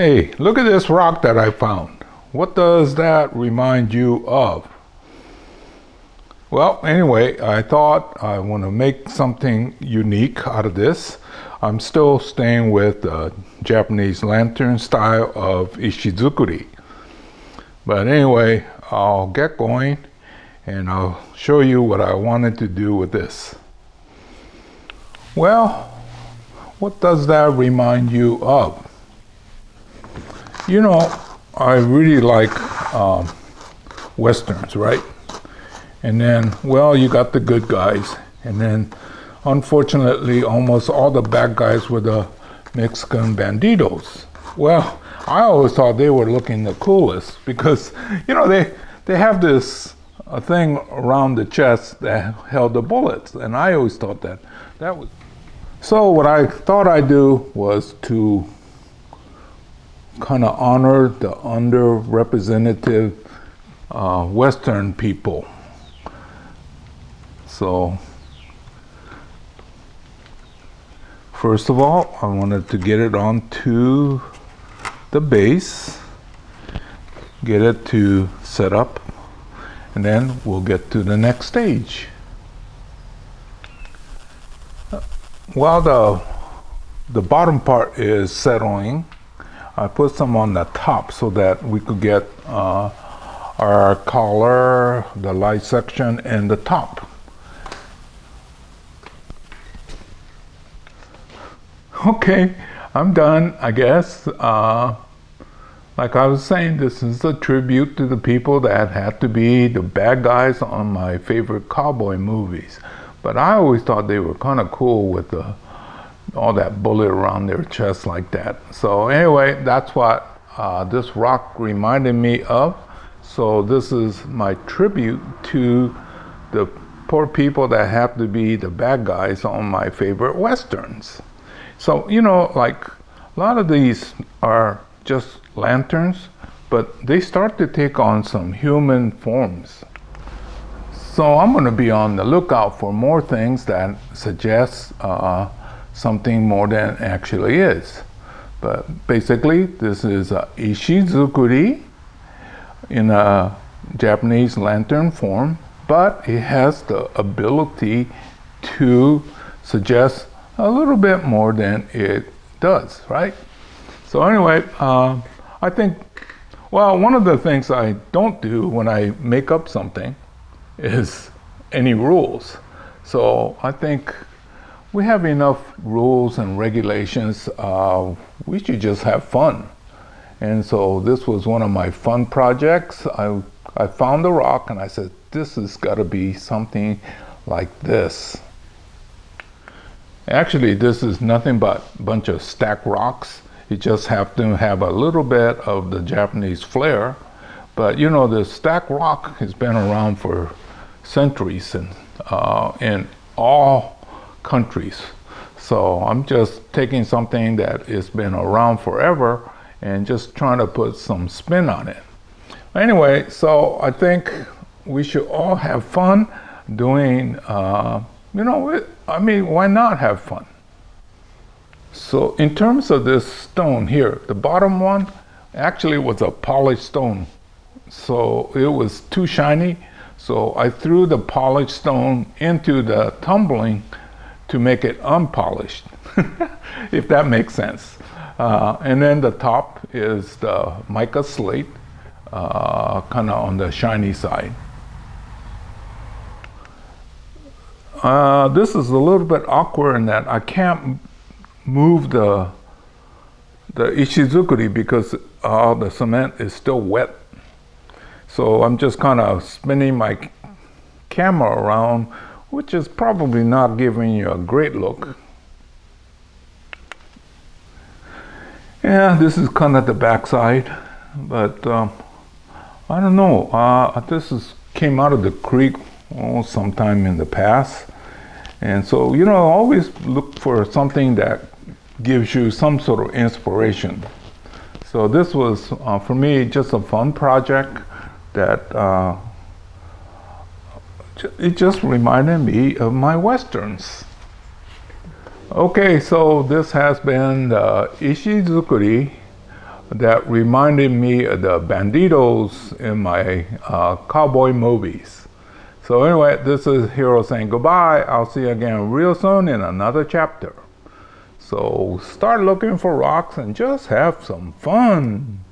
Hey, look at this rock that I found. What does that remind you of? Well, anyway, I thought I want to make something unique out of this. I'm still staying with the Japanese lantern style of Ishizukuri. But anyway, I'll get going and I'll show you what I wanted to do with this. Well, what does that remind you of? You know, I really like Westerns, right? And then, well, you got the good guys. And then, unfortunately, almost all the bad guys were the Mexican Banditos. Well, I always thought they were looking the coolest because, you know, they have this thing around the chest that held the bullets. And I always thought that was... So what I thought I'd do was to kind of honor the underrepresented Western people. So, first of all, I wanted to get it onto the base, get it to set up, and then we'll get to the next stage. While the bottom part is settling, I put some on the top so that we could get our collar, the light section, and the top. Okay, I'm done, I guess. Like I was saying, this is a tribute to the people that had to be the bad guys on my favorite cowboy movies. But I always thought they were kind of cool with all that bullet around their chest like that. So anyway, that's what this rock reminded me of. So this is my tribute to the poor people that have to be the bad guys on my favorite Westerns. So, you know, like a lot of these are just lanterns, but they start to take on some human forms. So I'm going to be on the lookout for more things that suggest something more than it actually is. But basically, this is a Ishizukuri in a Japanese lantern form, but it has the ability to suggest a little bit more than it does, right? So anyway, I think, well, one of the things I don't do when I make up something is any rules. So I think we have enough rules and regulations. We should just have fun. And so this was one of my fun projects. I found the rock and I said, this has got to be something like this. Actually, this is nothing but a bunch of stacked rocks. You just have to have a little bit of the Japanese flair. But you know, the stacked rock has been around for centuries and in all countries. So I'm just taking something that has been around forever and just trying to put some spin on it. Anyway, so I think we should all have fun doing, you know, I mean, why not have fun? So in terms of this stone here, the bottom one actually was a polished stone. So it was too shiny. So I threw the polished stone into the tumbling to make it unpolished, if that makes sense. And then the top is the mica slate, kind of on the shiny side. This is a little bit awkward in that I can't move the Ishizukuri because the cement is still wet. So I'm just kind of spinning my camera around, which is probably not giving you a great look. Yeah, this is kind of the backside, but I don't know. Came out of the creek sometime in the past. And so, you know, always look for something that gives you some sort of inspiration. So this was, for me, just a fun project that it just reminded me of my Westerns. Okay, so this has been the Ishizukuri that reminded me of the Banditos in my cowboy movies. So anyway, this is Hero saying goodbye. I'll see you again real soon in another chapter. So start looking for rocks and just have some fun.